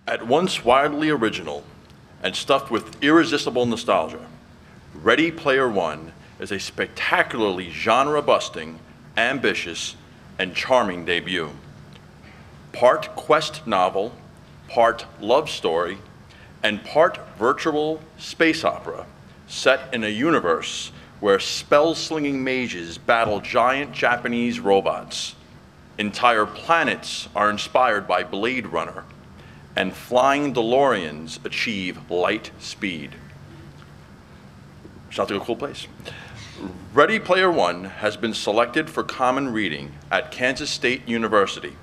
At once wildly original and stuffed with irresistible nostalgia, Ready Player One is a spectacularly genre-busting, ambitious, and charming debut. Part quest novel, part love story, and part virtual space opera set in a universe where spell-slinging mages battle giant Japanese robots. Entire planets are inspired by Blade Runner, and flying DeLoreans achieve light speed. Sounds like a cool place. Ready Player One has been selected for common reading at Kansas State University,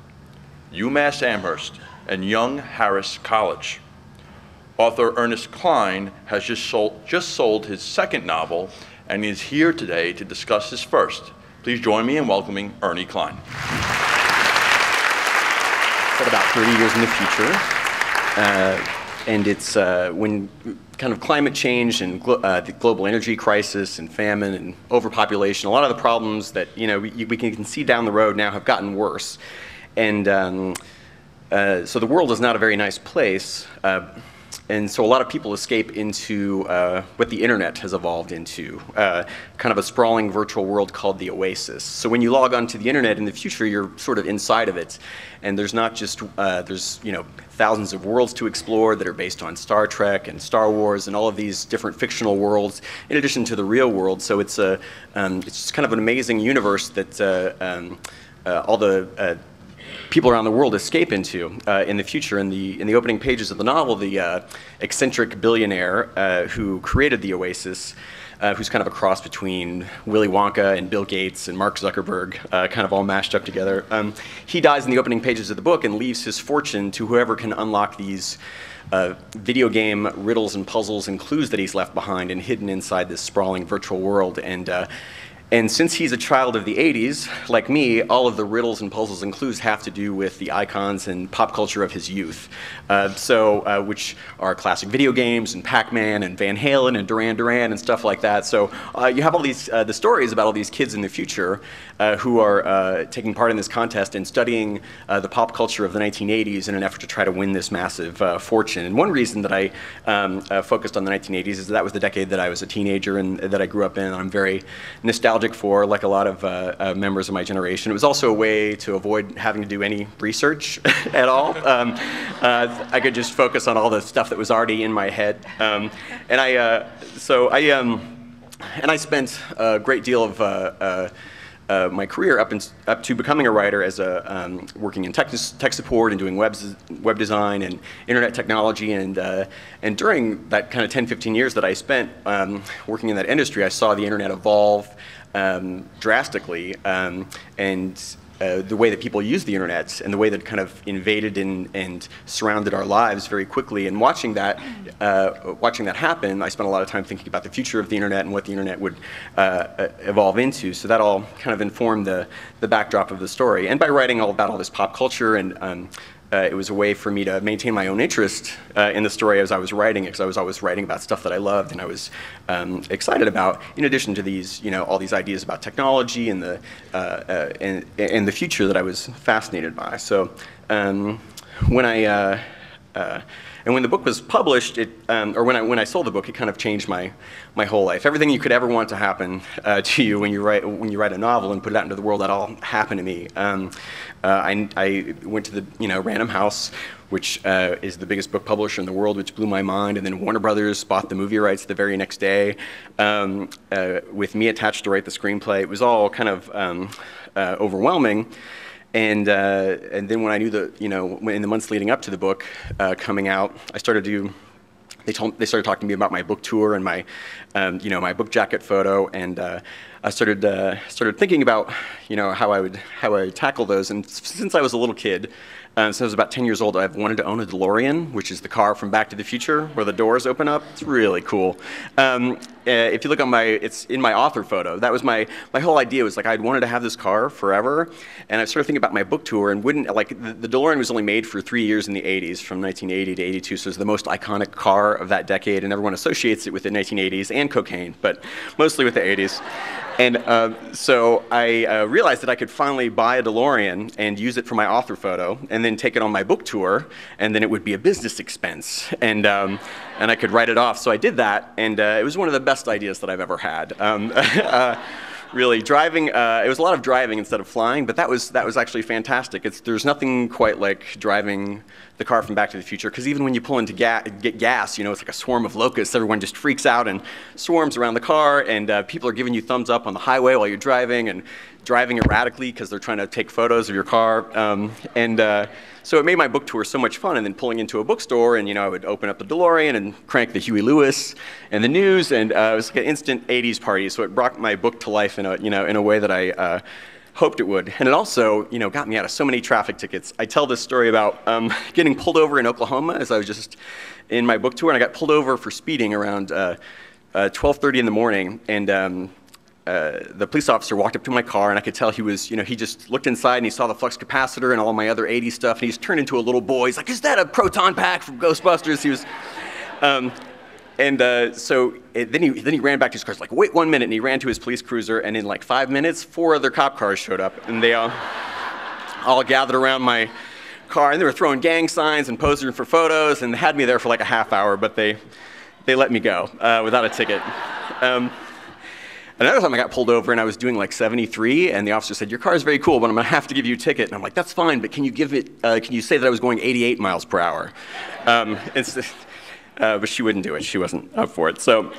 UMass Amherst, and Young Harris College. Author Ernest Cline has just sold his second novel and is here today to discuss his first. Please join me in welcoming Ernie Cline. Said about 30 years in the future. And it's when kind of climate change and the global energy crisis and famine and overpopulation, a lot of the problems that we can see down the road now have gotten worse. And so the world is not a very nice place. And so a lot of people escape into what the internet has evolved into, kind of a sprawling virtual world called the Oasis. So when you log onto the internet in the future, you're sort of inside of it. And there's not just, there's thousands of worlds to explore that are based on Star Trek and Star Wars and all of these different fictional worlds, in addition to the real world. So it's just kind of an amazing universe that all the people around the world escape into in the future. In the opening pages of the novel, the eccentric billionaire who created the Oasis, who's kind of a cross between Willy Wonka and Bill Gates and Mark Zuckerberg, kind of all mashed up together. He dies in the opening pages of the book and leaves his fortune to whoever can unlock these video game riddles and puzzles and clues that he's left behind and hidden inside this sprawling virtual world. And since he's a child of the 80s, like me, all of the riddles and puzzles and clues have to do with the icons and pop culture of his youth, which are classic video games and Pac-Man and Van Halen and Duran Duran and stuff like that. So you have all these the stories about all these kids in the future who are taking part in this contest and studying the pop culture of the 1980s in an effort to try to win this massive fortune. And one reason that I focused on the 1980s is that was the decade that I was a teenager and that I grew up in. I'm very nostalgic for, like a lot of members of my generation. It was also a way to avoid having to do any research at all. I could just focus on all the stuff that was already in my head. And I spent a great deal of my career up to becoming a writer as working in tech support and doing web design and internet technology, and during that kind of 10-15 years that I spent working in that industry, I saw the internet evolve drastically, and the way that people use the internet and the way that it kind of invaded and surrounded our lives very quickly. And watching that happen, I spent a lot of time thinking about the future of the internet and what the internet would evolve into. So that all kind of informed the backdrop of the story. And by writing all about all this pop culture, and it was a way for me to maintain my own interest in the story as I was writing it, because I was always writing about stuff that I loved and I was excited about, in addition to these, all these ideas about technology and the future that I was fascinated by. So when the book was published, or when I sold the book, it kind of changed my whole life. Everything you could ever want to happen to you when you write a novel and put it out into the world, that all happened to me. I went to the Random House, which is the biggest book publisher in the world, which blew my mind, and then Warner Brothers bought the movie rights the very next day, with me attached to write the screenplay. It was all kind of overwhelming. And then when I knew that, in the months leading up to the book coming out, they started talking to me about my book tour and my, my book jacket photo, and I started thinking about, how I would tackle those. And since I was a little kid, since I was about 10 years old, I've wanted to own a DeLorean, which is the car from Back to the Future, where the doors open up. It's really cool. If you look on it's in my author photo. That was my whole idea, was like I'd wanted to have this car forever. And I started thinking about my book tour, and the DeLorean was only made for 3 years in the 80s, from 1980 to 82, so it was the most iconic car of that decade, and everyone associates it with the 1980s and cocaine, but mostly with the 80s. And so I realized that I could finally buy a DeLorean and use it for my author photo, and then take it on my book tour, and then it would be a business expense, and I could write it off. So I did that, and it was one of the best ideas that I've ever had. Really, driving, it was a lot of driving instead of flying, but that was actually fantastic. There's nothing quite like driving the car from Back to the Future, because even when you pull in to get gas, it's like a swarm of locusts. Everyone just freaks out and swarms around the car, and people are giving you thumbs up on the highway while you're driving, and driving erratically because they're trying to take photos of your car. So it made my book tour so much fun, and then pulling into a bookstore, and I would open up the DeLorean and crank the Huey Lewis and the news, and it was like an instant 80s party. So it brought my book to life in a way that I hoped it would. And it also got me out of so many traffic tickets. I tell this story about getting pulled over in Oklahoma as I was just in my book tour, and I got pulled over for speeding around 12:30 in the morning, and the police officer walked up to my car, and I could tell he was, he just looked inside and he saw the flux capacitor and all my other 80s stuff, and he's turned into a little boy. He's like, "Is that a proton pack from Ghostbusters?" He was, then he ran back to his car. He's like, "Wait 1 minute," and he ran to his police cruiser, and in like 5 minutes, 4 other cop cars showed up, and they all gathered around my car, and they were throwing gang signs and posing for photos, and they had me there for like a half hour, but they let me go without a ticket. Another time I got pulled over and I was doing like 73, and the officer said, "Your car is very cool, but I'm gonna have to give you a ticket." And I'm like, "That's fine, but can you say that I was going 88 miles per hour?" But she wouldn't do it. She wasn't up for it. So,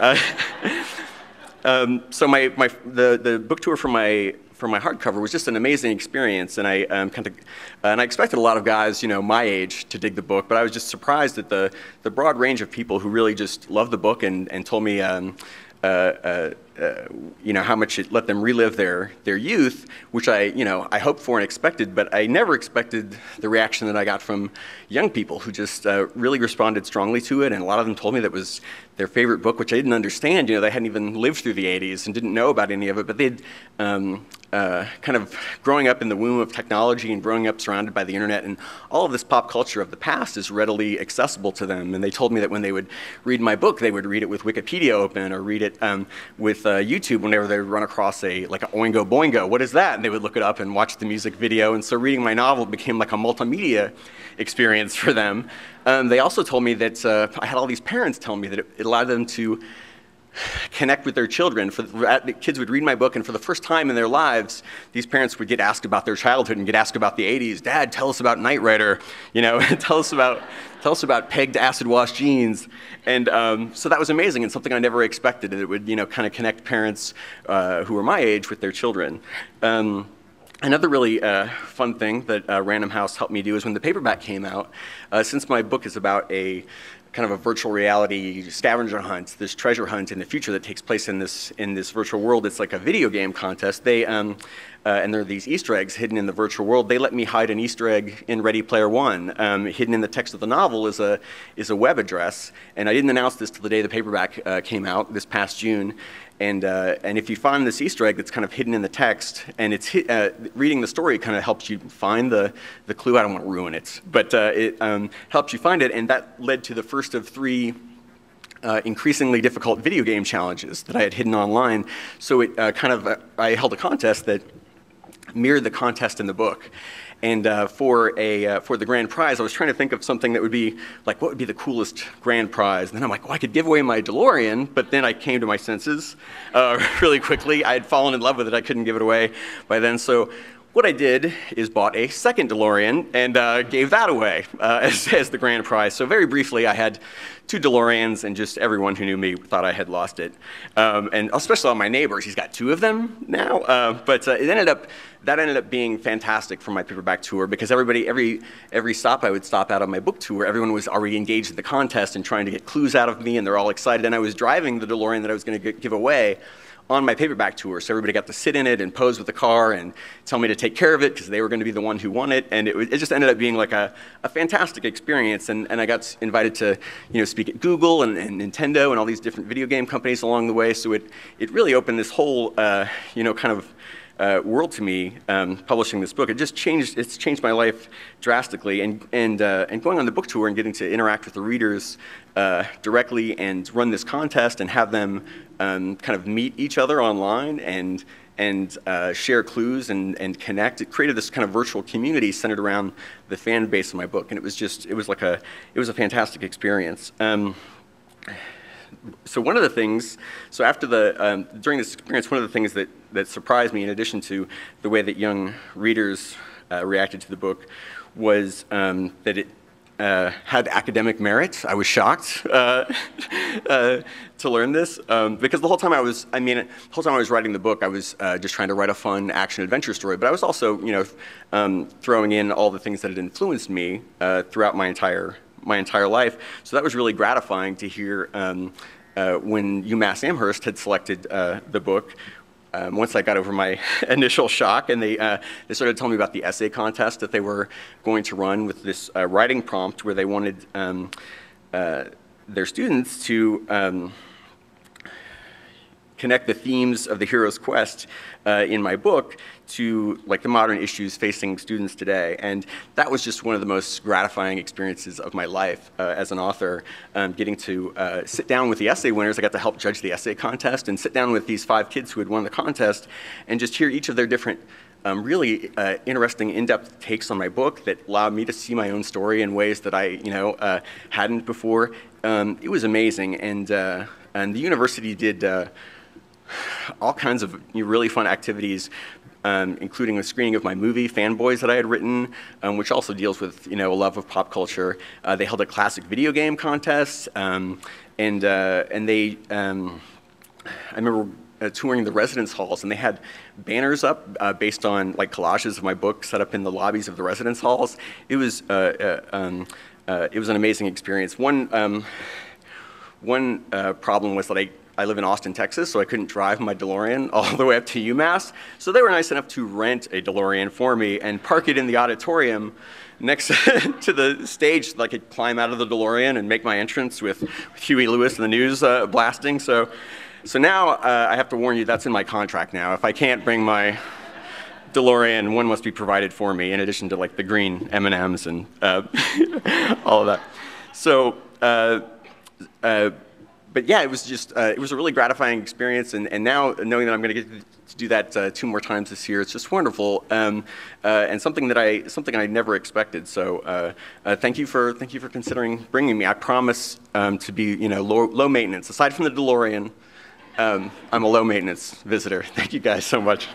the book tour for my hardcover was just an amazing experience, and I expected a lot of guys, my age, to dig the book, but I was just surprised at the broad range of people who really just loved the book and told me how much it let them relive their youth, which I hoped for and expected, but I never expected the reaction that I got from young people who just really responded strongly to it, and a lot of them told me that was their favorite book, which I didn't understand. They hadn't even lived through the 80s and didn't know about any of it, but they'd kind of growing up in the womb of technology and growing up surrounded by the internet, and all of this pop culture of the past is readily accessible to them. And they told me that when they would read my book, they would read it with Wikipedia open or read it with YouTube whenever they would run across like a Oingo Boingo. What is that? And they would look it up and watch the music video. And so reading my novel became like a multimedia experience for them. They also told me that I had all these parents tell me that it allowed them to connect with their children. The kids would read my book, and for the first time in their lives, these parents would get asked about their childhood and get asked about the 80s. "Dad, tell us about Knight Rider. Tell us about pegged acid wash jeans." And so that was amazing and something I never expected. It would kind of connect parents who were my age with their children. Another really fun thing that Random House helped me do is when the paperback came out, since my book is about a kind of a virtual reality scavenger hunt, this treasure hunt in the future that takes place in this virtual world. It's like a video game contest. They and there are these Easter eggs hidden in the virtual world. They let me hide an Easter egg in Ready Player One. Hidden in the text of the novel is a web address, and I didn't announce this till the day the paperback came out this past June. And if you find this Easter egg that's kind of hidden in the text, and it's reading the story kind of helps you find the clue. I don't want to ruin it, but it helps you find it, and that led to the first of 3 increasingly difficult video game challenges that I had hidden online. So it I held a contest that mirrored the contest in the book. And for the grand prize, I was trying to think of something that would be like, what would be the coolest grand prize? And then I'm like, well, I could give away my DeLorean, but then I came to my senses really quickly. I had fallen in love with it. I couldn't give it away by then. So what I did is bought a second DeLorean and gave that away as the grand prize. So very briefly, I had 2 DeLoreans, and just everyone who knew me thought I had lost it. And especially all my neighbors. He's got 2 of them now. But that ended up being fantastic for my paperback tour, because every stop I would stop out on my book tour, everyone was already engaged in the contest and trying to get clues out of me, and they're all excited. And I was driving the DeLorean that I was going to give away on my paperback tour, so everybody got to sit in it and pose with the car and tell me to take care of it because they were going to be the one who won it, and it just ended up being like a fantastic experience. And I got invited to speak at Google and Nintendo and all these different video game companies along the way. So it really opened this whole kind of world to me, publishing this book. It's changed my life drastically, and going on the book tour and getting to interact with the readers directly and run this contest and have them kind of meet each other online and share clues and connect. It created this kind of virtual community centered around the fan base of my book, and it was a fantastic experience. So one of the things, during this experience, one of the things that surprised me, in addition to the way that young readers reacted to the book, was that it had academic merit. I was shocked to learn this because the whole time I was writing the book, I was just trying to write a fun action adventure story. But I was also, throwing in all the things that had influenced me throughout my entire life. So that was really gratifying to hear when UMass Amherst had selected the book. Once I got over my initial shock, and they started telling me about the essay contest that they were going to run with this writing prompt where they wanted their students to connect the themes of the hero's quest in my book to the modern issues facing students today. And that was just one of the most gratifying experiences of my life as an author, getting to sit down with the essay winners. I got to help judge the essay contest and sit down with these 5 kids who had won the contest and just hear each of their different really interesting, in-depth takes on my book that allowed me to see my own story in ways that I hadn't before. It was amazing, and the university did all kinds of really fun activities, including a screening of my movie, Fanboys, that I had written, which also deals with a love of pop culture. They held a classic video game contest, and they, I remember touring the residence halls, and they had banners up based on collages of my book set up in the lobbies of the residence halls. It was an amazing experience. One problem was that I live in Austin, Texas, so I couldn't drive my DeLorean all the way up to UMass. So they were nice enough to rent a DeLorean for me and park it in the auditorium next to the stage so I could climb out of the DeLorean and make my entrance with Huey Lewis and the News blasting. So now I have to warn you, that's in my contract now. If I can't bring my DeLorean, one must be provided for me, in addition to the green M&Ms and all of that. So. But yeah, it was just, it was a really gratifying experience, and now knowing that I'm going to get to do that 2 more times this year, it's just wonderful, and something I never expected. So thank you for considering bringing me. I promise to be low maintenance. Aside from the DeLorean, I'm a low maintenance visitor. Thank you guys so much.